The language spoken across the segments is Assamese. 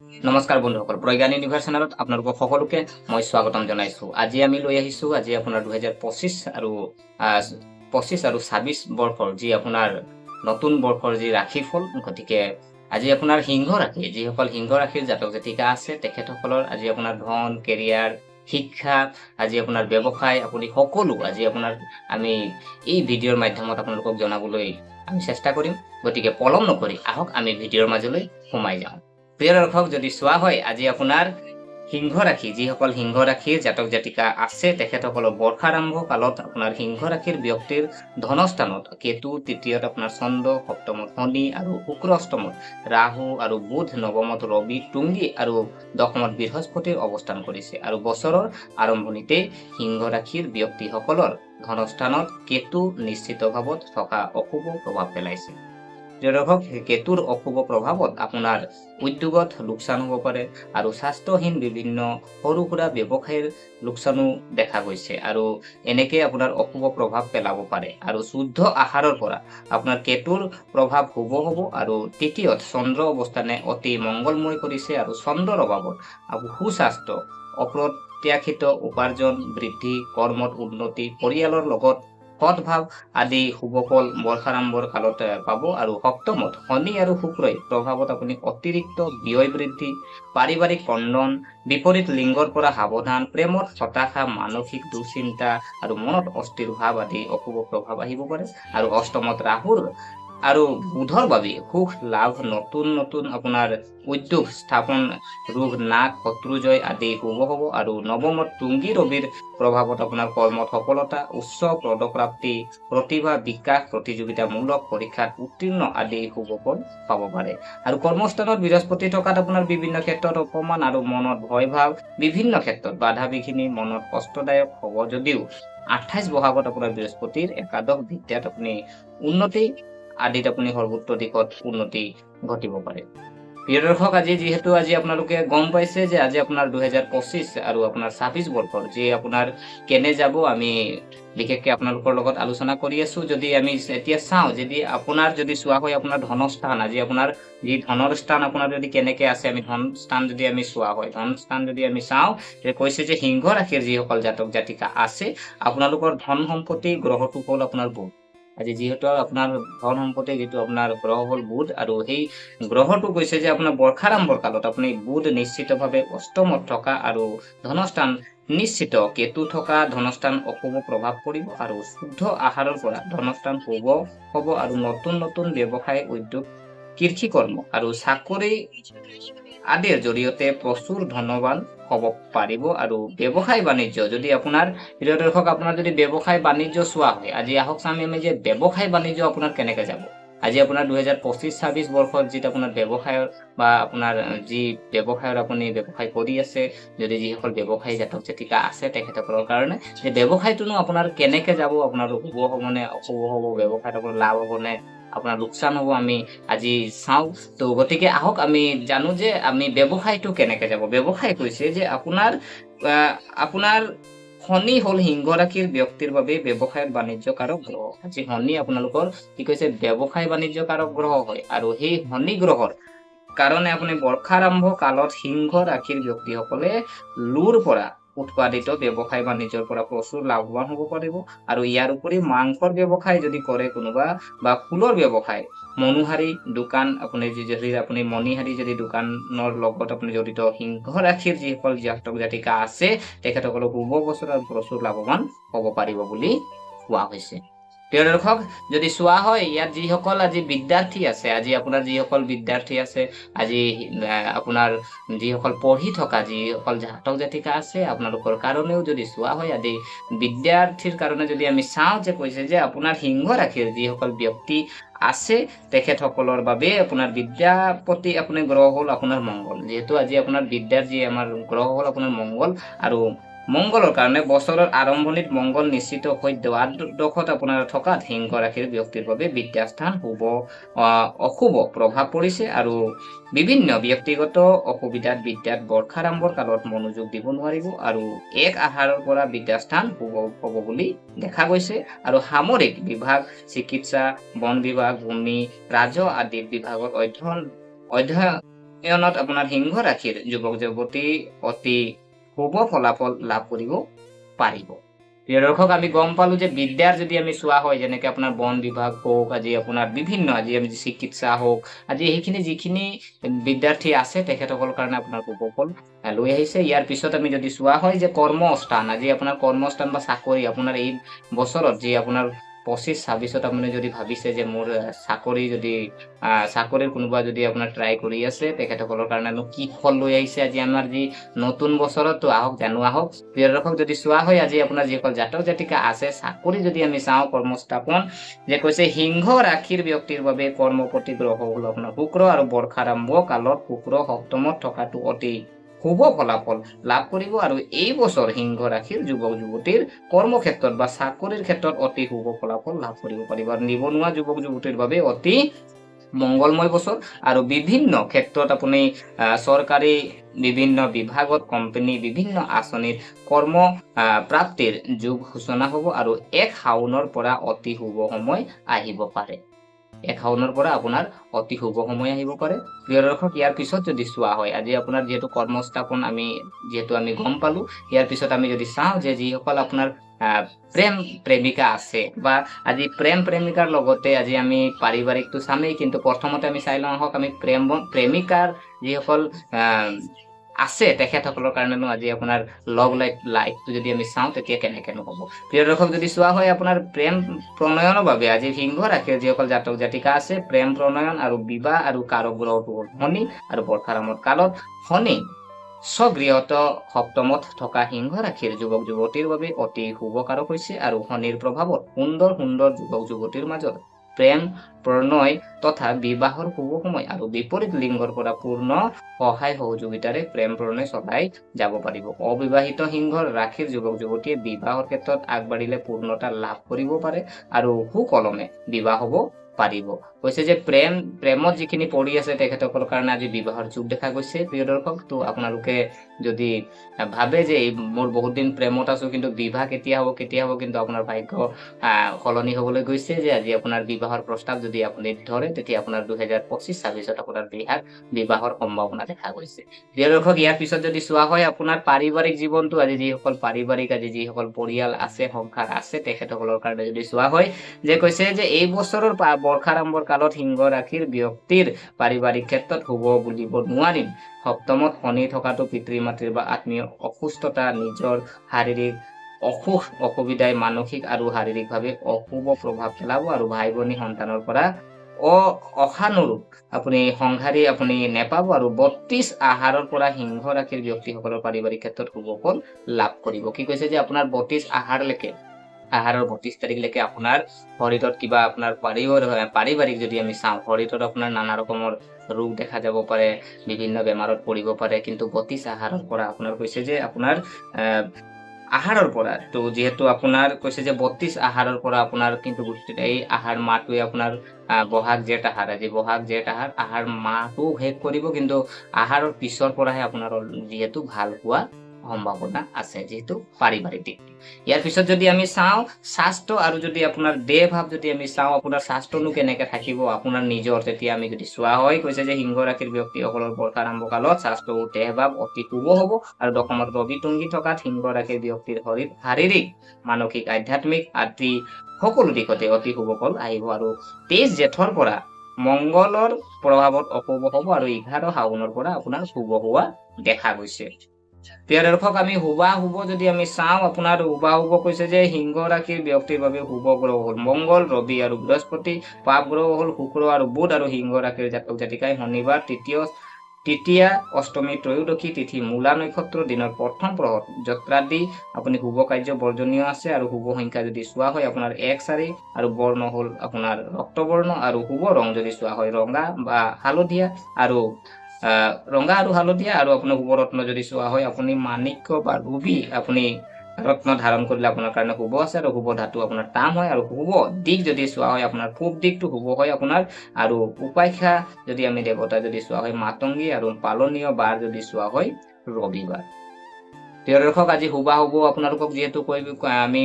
নমস্কাৰ বন্ধুসকল, প্ৰজ্ঞান ইউনিভাৰ্ছ চেনেলত আপোনালোকক সকলোকে মই স্বাগতম জনাইছোঁ। আজি আমি লৈ আহিছোঁ আপোনাৰ 2025 আৰু 25 আৰু 26 বৰ্ষৰ যি আপোনাৰ নতুন বৰ্ষৰ যি ৰাশিফল। গতিকে আজি আপোনাৰ সিংহ ৰাশি, যিসকল সিংহ ৰাশিৰ জাতক জাতিকা আছে তেখেতসকলৰ আজি আপোনাৰ ধন, কেৰিয়াৰ, শিক্ষা, আজি আপোনাৰ ব্যৱসায়, আপুনি সকলো আজি আপোনাৰ আমি এই ভিডিঅ'ৰ মাধ্যমত আপোনালোকক জনাবলৈ আমি চেষ্টা কৰিম। গতিকে পলম নকৰি আহক আমি ভিডিঅ'ৰ মাজলৈ সোমাই যাওঁ। প্ৰিয় দৰ্শক, যদি চোৱা হয় আজি আপোনাৰ সিংহ ৰাশি, যিসকল সিংহ ৰাশিৰ জাতক জাতিকা আছে তেখেতসকলৰ বৰ্ষাৰম্ভ কালত আপোনাৰ সিংহ ৰাশিৰ ব্যক্তিৰ ধনস্থানত কেতু, তৃতীয়ত আপোনাৰ চন্দ্ৰ, সপ্তমত শনি আৰু শুক্ৰ, অষ্টমত ৰাহু আৰু বুধ, নৱমত ৰবি, তুংগী আৰু দশমত বৃহস্পতিৰ অৱস্থান কৰিছে। আৰু বছৰৰ আৰম্ভণিতে সিংহ ৰাশিৰ ব্যক্তিসকলৰ ধনস্থানত কেতু নিশ্চিত ভাৱত থকা অশুভ প্ৰভাৱ পেলাইছে। দৰ্শক, কেতুৰ অশুভ প্ৰভাৱত আপোনাৰ উদ্যোগত লোকচান হ'ব পাৰে আৰু স্বাস্থ্যহীন বিভিন্ন সৰু সুৰা ব্যৱসায়ৰ লোকচানো দেখা গৈছে আৰু এনেকে আপোনাৰ অশুভ প্ৰভাৱ পেলাব পাৰে। আৰু শুদ্ধ আহাৰৰ পৰা আপোনাৰ কেতুৰ প্ৰভাৱ শুভ হ'ব। আৰু তৃতীয়ত চন্দ্ৰ অৱস্থানে অতি মংগলময় কৰিছে আৰু চন্দ্ৰৰ অভাৱত সুস্বাস্থ্য, অপ্ৰত্যাশিত উপাৰ্জন বৃদ্ধি, কৰ্মত উন্নতি, পৰিয়ালৰ লগত সদ্ভাৱ আদি শুভ ফল বৰ্ষাৰম্ভৰ কালত পাব। আৰু সপ্তমত শনি আৰু শুক্ৰই প্ৰভাৱত আপুনি অতিৰিক্ত ব্যয় বৃদ্ধি, পাৰিবাৰিক কণ্ডন, বিপৰীত লিংগৰ পৰা সাৱধান, প্ৰেমত হতাশা, মানসিক দুশ্চিন্তা আৰু মনত অস্থিৰ ভাৱ আদি অশুভ প্ৰভাৱ আহিব পাৰে। আৰু অষ্টমত ৰাহুৰ আৰু বুধৰ বাবে সুখ লাভ, নতুন নতুন আপোনাৰ উদ্যোগ স্থাপন, ৰোগ নাশ, শত্ৰুজয় আদি শুভ হ'ব। আৰু নৱমত তুংগী ৰবিৰ প্ৰভাৱত আপোনাৰ কৰ্মত সফলতা, উচ্চ পদপ্ৰাপ্তি, প্ৰতিভা বিকাশ, প্ৰতিযোগিতামূলক পৰীক্ষাত উত্তীৰ্ণ আদি শুভ ফল পাব পাৰে। আৰু কৰ্মস্থানত বৃহস্পতি থকাত আপোনাৰ বিভিন্ন ক্ষেত্ৰত অপমান আৰু মনত ভয় ভাৱ, বিভিন্ন ক্ষেত্ৰত বাধা বিঘিনি, মনত কষ্টদায়ক হ'ব যদিও 28 বহাগত আপোনাৰ বৃহস্পতিৰ একাদশ বিদ্যাত আপুনি উন্নতি আদিত আপুনি সৰ্বোচ্চ দিশত উন্নতি ঘটিব পাৰে। প্ৰিয় দৰ্শক, যিহেতু আপোনালোকে গম পাইছে যে আজি আপোনাৰ 2025 আৰু আপোনাৰ 26 বৰ্ষৰ যি আপোনাৰ কেনে যাব, আমি বিশেষকে আপোনালোকৰ লগত আলোচনা কৰি আছো। যদি আমি এতিয়া চাওঁ, যদি আপোনাৰ যদি চোৱা হয় আপোনাৰ ধনস্থান, আজি আপোনাৰ যি ধনৰ স্থান আপোনাৰ যদি কেনেকে আছে, আমি ধন স্থান যদি আমি চোৱা হয়, ধন স্থান যদি আমি চাওঁ, কৈছে যে সিংহ ৰাশিৰ যিসকল জাতক জাতিকা আছে আপোনালোকৰ ধন সম্পত্তি গ্ৰহটো হ'ল আপোনাৰ বুধ। আজি যিহেতু আপোনাৰ ধন সম্পত্তি যিটো আপোনাৰ গ্ৰহ হ'ল বুধ, আৰু সেই গ্ৰহটো কৈছে যে আপোনাৰ বৰ্ষাৰম্ভৰ কালত আপুনি বুধ নিশ্চিতভাৱে অষ্টমত থকা আৰু ধনস্থান নিশ্চিত কেতু থকা ধনস্থান অশুভ প্ৰভাৱ পৰিব। আৰু শুদ্ধ আহাৰৰ পৰা ধনস্থান শুভ হ'ব আৰু নতুন নতুন ব্যৱসায়, উদ্যোগ, কৃষি কৰ্ম আৰু চাকৰি আদিৰ জৰিয়তে প্ৰচুৰ ধনৱান হ'ব পাৰিব। আৰু ব্যৱসায় বাণিজ্য যদি আপোনাৰ প্ৰিয় দৰ্শক, আপোনাৰ যদি ব্যৱসায় বাণিজ্য চোৱা হয়, আজি আহক আমি যে ব্যৱসায় বাণিজ্য আপোনাৰ কেনেকে যাব। আজি আপোনাৰ 2025-26 বৰ্ষত যিটো আপোনাৰ ব্যৱসায়ৰ বা আপোনাৰ যি ব্যৱসায়ৰ আপুনি ব্যৱসায় কৰি আছে, যদি যিসকল ব্যৱসায়ী জাতক জাতিকা আছে তেখেতসকলৰ কাৰণে যে ব্যৱসায়টোনো আপোনাৰ কেনেকে যাব, আপোনাৰ শুভ হ'ব নে অশুভ হ'ব, ব্যৱসায়ত আপোনাৰ লাভ হ'ব নে আপোনাৰ লোকচান হ'ব, আমি আজি চাওঁ। তো গতিকে আহক আমি জানো যে আমি ব্যৱসায়টো কেনেকে যাব। ব্যৱসায় কৈছে যে আপোনাৰ শনি হ'ল সিংহ ৰাশিৰ ব্যক্তিৰ বাবে ব্যৱসায় বাণিজ্য কাৰক গ্ৰহ। আজি শনি আপোনালোকৰ কি কৈছে ব্যৱসায় বাণিজ্য কাৰক গ্ৰহ হয়। আৰু সেই শনি গ্ৰহৰ কাৰণে আপুনি বৰ্ষাৰম্ভ কালত সিংহ ৰাশিৰ ব্যক্তিসকলে লুৰ পৰা উৎপাদিত ব্যৱসায় বাণিজ্যৰ পৰা প্ৰচুৰ লাভৱান হ'ব পাৰিব। আৰু ইয়াৰ উপৰি মাংসৰ ব্যৱসায় যদি কৰে কোনোবা, বা ফুলৰ ব্যৱসায়, মনোহাৰী দোকান, আপুনি মণিহাৰী যদি দোকানৰ লগত আপুনি জড়িত সিংহ ৰাশিৰ যিসকল জাতক জাতিকা আছে তেখেতসকলক শুভ বছৰ আৰু প্ৰচুৰ লাভৱান হ'ব পাৰিব বুলি কোৱা হৈছে। প্ৰিয় দৰ্শক, যদি চোৱা হয় ইয়াত যিসকল আজি বিদ্যাৰ্থী আছে, আজি আপোনাৰ যিসকল বিদ্যাৰ্থী আছে, আজি আপোনাৰ যিসকল পঢ়ি থকা যিসকল জাতক জাতিকা আছে আপোনালোকৰ কাৰণেও যদি চোৱা হয়, আজি বিদ্যাৰ্থীৰ কাৰণে যদি আমি চাওঁ যে কৈছে যে আপোনাৰ সিংহ ৰাশিৰ যিসকল ব্যক্তি আছে তেখেতসকলৰ বাবে আপোনাৰ বিদ্যাপতি আপুনি গ্ৰহ হ'ল আপোনাৰ মংগল। যিহেতু আজি আপোনাৰ বিদ্যাৰ যি আমাৰ গ্ৰহ হ'ল আপোনাৰ মংগল, আৰু মংগলৰ কাৰণে বছৰৰ আৰম্ভণিত মংগল নিশ্চিত হৈ দ্বাদশত আপোনাৰ থকাত সিংহ ৰাশিৰ ব্যক্তিৰ বাবে বিদ্যাস্থান অশুভ প্ৰভাৱ পৰিছে। আৰু বিভিন্ন ব্যক্তিগত অসুবিধাত বিদ্যাত বৰ্ষাৰম্ভৰ কালত মনোযোগ দিব নোৱাৰিব। আৰু 1 আহাৰৰ পৰা বিদ্যাস্থান শুভ হ'ব বুলি দেখা গৈছে। আৰু সামৰিক বিভাগ, চিকিৎসা, বন বিভাগ, ভূমি, ৰাজহ আদি বিভাগত উন্নয়নত আপোনাৰ সিংহ ৰাশিৰ যুৱক যুৱতী অতি শুভ ফলাফল লাভ কৰিব পাৰিব। প্ৰিয় দৰ্শক, আমি গম পালো যে বিদ্যাৰ যদি আমি চোৱা হয়, যেনেকে আপোনাৰ বন বিভাগ হওক, আজি আপোনাৰ বিভিন্ন আজি আমি চিকিৎসা হওক, আজি সেইখিনি যিখিনি বিদ্যাৰ্থী আছে তেখেতসকলৰ কাৰণে আপোনাৰ শুভ ফল লৈ আহিছে। ইয়াৰ পিছত আমি যদি চোৱা হয় যে কৰ্মস্থান, আজি আপোনাৰ কৰ্মস্থান বা চাকৰি আপোনাৰ এই বছৰত যি আপোনাৰ 25-26ত আপুনি যদি ভাবিছে যে মোৰ চাকৰিৰ কোনোবা যদি আপোনাৰ ট্ৰাই কৰি আছে, তেখেতসকলৰ কাৰণেনো কি ফল লৈ আহিছে আজি আমাৰ যি নতুন বছৰতো আহক জানো আহক। প্ৰিয় দৰ্শক, যদি চোৱা হয় আজি আপোনাৰ যিসকল জাতক জাতিকা আছে, চাকৰি যদি আমি চাওঁ, কৰ্মস্থাপন যে কৈছে সিংহ ৰাশিৰ ব্যক্তিৰ বাবে কৰ্মপতি গ্ৰহ হল আপোনাৰ শুক্ৰ, আৰু বৰ্ষাৰম্ভ কালত শুক্ৰ সপ্তমত থকাটো অতি শুভ ফলাফল লাভ কৰিব। আৰু এই বছৰ সিংহ ৰাশিৰ যুৱক যুৱতীৰ কৰ্মক্ষেত্ৰত বা চাকৰিৰ ক্ষেত্ৰত অতি শুভ ফলাফল লাভ কৰিব পাৰিব। আৰু নিবনুৱা যুৱক যুৱতীৰ বাবে অতি মংগলময় বছৰ, আৰু বিভিন্ন ক্ষেত্ৰত আপুনি চৰকাৰী বিভিন্ন বিভাগত, কোম্পানী, বিভিন্ন আঁচনিত কৰ্ম প্ৰাপ্তিৰ যুগ সূচনা হ'ব। আৰু 1 শাওনৰ পৰা অতি শুভ সময় আহিব পাৰে। 1 শাওনৰ পৰা আপোনাৰ অতি শুভ সময় আহিব পাৰে। প্ৰিয় দৰ্শক, ইয়াৰ পিছত যদি চোৱা হয়, আজি আপোনাৰ যিহেতু কৰ্মস্থাপন আমি গম পালো, ইয়াৰ পিছত আমি যদি চাওঁ যে যিসকল আপোনাৰ প্ৰেম প্ৰেমিকা আছে, বা আজি প্ৰেম প্ৰেমিকাৰ লগতে আজি আমি পাৰিবাৰিকটো চামেই, কিন্তু প্ৰথমতে আমি চাই লওঁ আহক আমি প্ৰেমিকাৰ যিসকল আছে তেখেতসকলৰ কাৰণেনো আজি আপোনাৰ লভ লাইফটো যদি আমি চাওঁ তেতিয়া কেনেকেনো হ'ব। প্ৰিয় দৰ্শক, যদি চোৱা হয় আপোনাৰ প্ৰেম প্ৰণয়নৰ বাবে আজি সিংহ ৰাশিৰ যিসকল জাতক জাতিকা আছে, প্ৰেম প্ৰণয়ন আৰু বিবাহ আৰু কাৰক গ্ৰহটো হ'ল শনি, আৰু বৰ্ষাৰম্ভৰ কালত শনি স্বগৃহত সপ্তমত থকা সিংহ ৰাশিৰ যুৱক যুৱতীৰ বাবে অতি শুভকাৰক হৈছে। আৰু শনিৰ প্ৰভাৱত সুন্দৰ সুন্দৰ যুৱক যুৱতীৰ মাজত প্ৰেম প্ৰণয় তথা বিবাহৰ শুভ সময়, আৰু বিপৰীত লিংগৰ পৰা পূৰ্ণ সহায় সহযোগিতাৰে প্ৰেম প্ৰণয় চলাই যাব পাৰিব। অবিবাহিত সিংহ ৰাশিৰ যুৱক যুৱতীয়ে বিবাহৰ ক্ষেত্ৰত আগবাঢ়িলে পূৰ্ণতা লাভ কৰিব পাৰে, আৰু সুকলমে বিবাহ হ'ব পাৰিব। কৈছে যে প্ৰেমত যিখিনি পৰি আছে তেখেতসকলৰ কাৰণে আজি বিবাহৰ যুগ দেখা গৈছে। প্ৰিয় দৰ্শক, তো আপোনালোকে যদি ভাবে যে মোৰ বহুত দিন প্ৰেমত আছো কিন্তু বিবাহ কেতিয়া হ'ব কিন্তু আপোনাৰ ভাগ্য সলনি হবলৈ গৈছে, যে আজি আপোনাৰ বিবাহৰ প্ৰস্তাৱ যদি আপুনি ধৰে তেতিয়া আপোনাৰ 2025-26ত আপোনাৰ বিবাহৰ সম্ভাৱনা দেখা গৈছে। প্ৰিয় দৰ্শক, ইয়াৰ পিছত যদি চোৱা হয় আপোনাৰ পাৰিবাৰিক জীৱনটো, আজি যিসকল যিসকল পৰিয়াল আছে, সংসাৰ আছে, তেখেতসকলৰ কাৰণে যদি চোৱা হয় যে কৈছে যে এই বছৰৰ বৰ্ষাৰম্ভৰ কালত সিংহ ৰাশিৰ ব্যক্তিৰ পাৰিবাৰিক ক্ষেত্ৰত শুভ বুলিব নোৱাৰিম। সপ্তমত শনি থকাটো পিতৃ মাতৃৰ বা আত্মীয় অসুস্থতা, নিজৰ শাৰীৰিক অসুবিধাই মানসিক আৰু শাৰীৰিকভাৱে অশুভ প্ৰভাৱ পেলাব, আৰু ভাই ভনী সন্তানৰ পৰা অশানুৰূপ আপুনি সংহাৰী আপুনি নেপাব। আৰু 32 আহাৰৰ পৰা সিংহ ৰাশিৰ ব্যক্তিসকলৰ পাৰিবাৰিক ক্ষেত্ৰত শুভ ফল লাভ কৰিব। কি কৈছে যে আপোনাৰ 32 আহাৰৰ 32 তাৰিখলৈকে আপোনাৰ শৰীৰত কিবা আপোনাৰ পাৰিবাৰিক যদি আমি চাওঁ, শৰীৰত আপোনাৰ নানা ৰকমৰ ৰোগ দেখা যাব পাৰে, বিভিন্ন বেমাৰত পৰিব পাৰে। কিন্তু 32 আহাৰৰ পৰা আপোনাৰ কৈছে যে আপোনাৰ আহাৰৰ পৰা, তো যিহেতু আপোনাৰ কৈছে যে 32 আহাৰৰ পৰা আপোনাৰ কিন্তু এই আহাৰ মাহটোৱে আপোনাৰ বহাগ জেঠ আহাৰ, আজি বহাগ জেঠ আহাৰ মাহটো শেষ কৰিব, কিন্তু আহাৰৰ পিছৰ পৰাহে আপোনাৰ যিহেতু ভাল হোৱা সম্ভাৱনা আছে, যেহেতু পাৰিবাৰিক দিশ। ইয়াৰ পিছত যদি আমি চাওঁ স্বাস্থ্য, আৰু যদি আপোনাৰ দেহ ভাৱ যদি আমি চাওঁ আপোনাৰ স্বাস্থ্যনো কেনেকে থাকিব আপোনাৰ নিজৰ, তেতিয়া আমি যদি চোৱা হয় কৈছে যে সিংহ ৰাশিৰ ব্যক্তিসকলৰ বৰ্ষাৰম্ভ কালত স্বাস্থ্য ও দেহ ভাৱ অতি শুভ হ'ব। আৰু দশমত ৰবি তুংগী থকাত সিংহ ৰাশিৰ ব্যক্তিৰ শাৰীৰিক, মানসিক, আধ্যাত্মিক আদি সকলো দিশতে অতি শুভ ফল আহিব। আৰু 23 জেঠৰ পৰা মংগলৰ প্ৰভাৱত অশুভ হ'ব, আৰু 11 শাওনৰ পৰা আপোনাৰ শুভ হোৱা দেখা গৈছে। প্ৰিয় দৰ্শক, আমি শুভ যদি আমি চাওঁ আপোনাৰ শুভ কৈছে যে সিংহ ৰাশিৰ ব্যক্তিৰ বাবে শুভ গ্ৰহ হ'ল মংগল, ৰবি আৰু বৃহস্পতি। পাপ গ্ৰহ হ'ল শুক্ৰ আৰু বুধ। আৰু সিংহ ৰাশিৰ জাতক জাতিকাই শনিবাৰ, তৃতীয়া, অষ্টমী, ত্ৰয়োদশী তিথি, মূলা নক্ষত্ৰ, দিনৰ প্ৰথম প্ৰহৰ যাত্ৰাদি আপুনি শুভ কাৰ্য বৰ্জনীয় আছে। আৰু শুভ সংখ্যা যদি চোৱা হয় আপোনাৰ 1, 4, আৰু বৰ্ণ হ'ল আপোনাৰ ৰক্তবৰ্ণ। আৰু শুভ ৰং যদি চোৱা হয় ৰঙা বা হালধীয়া, আৰু আৰু আপোনাৰ শুভ ৰত্ন যদি চোৱা হয় আপুনি মাণিক্য বা ৰুবি আপুনি ৰত্ন ধাৰণ কৰিলে আপোনাৰ কাৰণে শুভ আছে। আৰু শুভ ধাতু আপোনাৰ তাম হয়। আৰু শুভ দিশ যদি চোৱা হয় আপোনাৰ পূব দিশটো শুভ হয় আপোনাৰ। আৰু উপাখ্যা যদি আমি দেৱতা যদি চোৱা হয় মাতংগী, আৰু পালনীয় বাৰ যদি চোৱা হয় ৰবিবাৰ। প্ৰিয় দৰ্শক আজি হুবাহুব আপোনালোকক যিহেতু আমি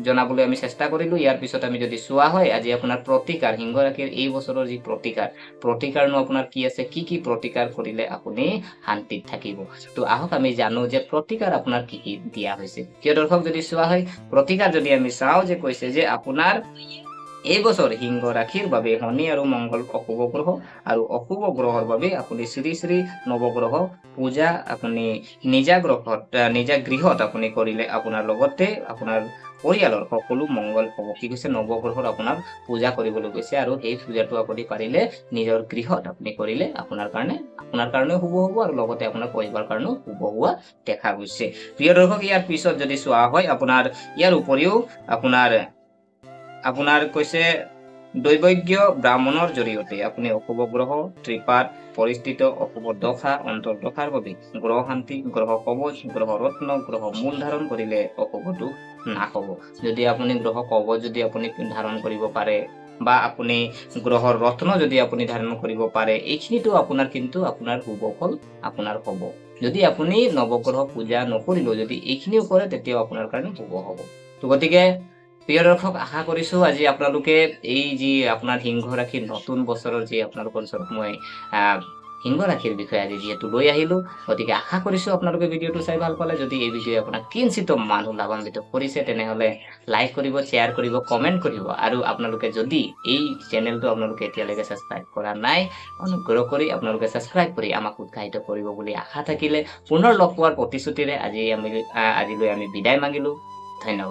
জনাবলৈ আমি চেষ্টা কৰিলো ইয়াৰ পিছত আমি যদি চোৱা হয় আজি আপোনাৰ প্ৰতিকাৰ সিংহ ৰাশিৰ এই বছৰৰ যি প্ৰতিকাৰনো আপোনাৰ কি আছে কি প্ৰতিকাৰ কৰিলে আপুনি শান্তিত থাকিব তো আহক আমি জানো যে প্ৰতিকাৰ আপোনাৰ কি দিয়া হৈছে প্ৰিয় দৰ্শক যদি চোৱা হয় প্ৰতিকাৰ যদি আমি চাওঁ যে কৈছে যে আপোনাৰ এই বছৰ সিংহ ৰাশিৰ বাবে শনি আৰু মংগল অশুভ গ্ৰহ আৰু অশুভ গ্ৰহৰ বাবে আপুনি শ্ৰী শ্ৰী নৱগ্ৰহ পূজা আপুনি নিজা গৃহত আপুনি কৰিলে আপোনাৰ লগতে আপোনাৰ পৰিয়ালৰ সকলো মংগল হ'ব কি কৈছে নৱগ্ৰহৰ আপোনাৰ পূজা কৰিবলৈ কৈছে আৰু এই পূজাটো আপুনি পাৰিলে নিজৰ গৃহত আপুনি কৰিলে আপোনাৰ কাৰণে শুভ হ'ব আৰু লগতে আপোনাৰ পৰিবাৰৰ কাৰণেও শুভ হোৱা দেখা গৈছে প্ৰিয় দৰ্শক ইয়াৰ পিছত যদি চোৱা হয় আপোনাৰ ইয়াৰ উপৰিও আপোনাৰ কৈছে দৈবজ্ঞ ব্ৰাহ্মণৰ জৰিয়তে আপুনি অশুভ গ্ৰহ ত্ৰিপাত পৰিস্থিত অশুভ দশা অন্তৰ্দশাৰ বাবে গ্ৰহ শান্তি গ্ৰহ কবচ গ্ৰহ ৰত্ন গ্ৰহ মূল ধাৰণ কৰিলে অশুভটো নাশ হ'ব যদি আপুনি গ্ৰহ কবচ যদি আপুনি ধাৰণ কৰিব পাৰে বা আপুনি গ্ৰহৰ ৰত্ন যদি আপুনি ধাৰণ কৰিব পাৰে এইখিনিতো আপোনাৰ শুভ ফল আপোনাৰ হ'ব যদি আপুনি নৱগ্ৰহ পূজা নকৰিলেও যদি এইখিনিও কৰে তেতিয়াও আপোনাৰ কাৰণে শুভ হ'ব তো গতিকে প্ৰিয় দৰ্শক আশা কৰিছো আজি আপোনালোকে এই যি আপোনাৰ সিংহ ৰাশিৰ নতুন বছৰৰ যি আপোনালোকৰ ওচৰত মই সিংহ ৰাশিৰ বিষয়ে আজি যিহেতু লৈ আহিলো গতিকে আশা কৰিছো আপোনালোকে ভিডিঅ'টো চাই ভাল পালে যদি এই ভিডিঅ' আপোনাক কিঞ্চিত মানুহ লাভান্বিত কৰিছে তেনেহলে লাইক কৰিব শ্বেয়াৰ কৰিব কমেণ্ট কৰিব আৰু আপোনালোকে যদি এই চেনেলটো আপোনালোকে এতিয়ালৈকে ছাবস্ক্ৰাইব কৰা নাই অনুগ্ৰহ কৰি আপোনালোকে ছাবস্ক্ৰাইব কৰি আমাক উৎসাহিত কৰিব বুলি আশা থাকিলে পুনৰ লগ পোৱাৰ প্ৰতিশ্ৰুতিৰে আজিলৈ আমি বিদায় মাগিলো ধন্যবাদ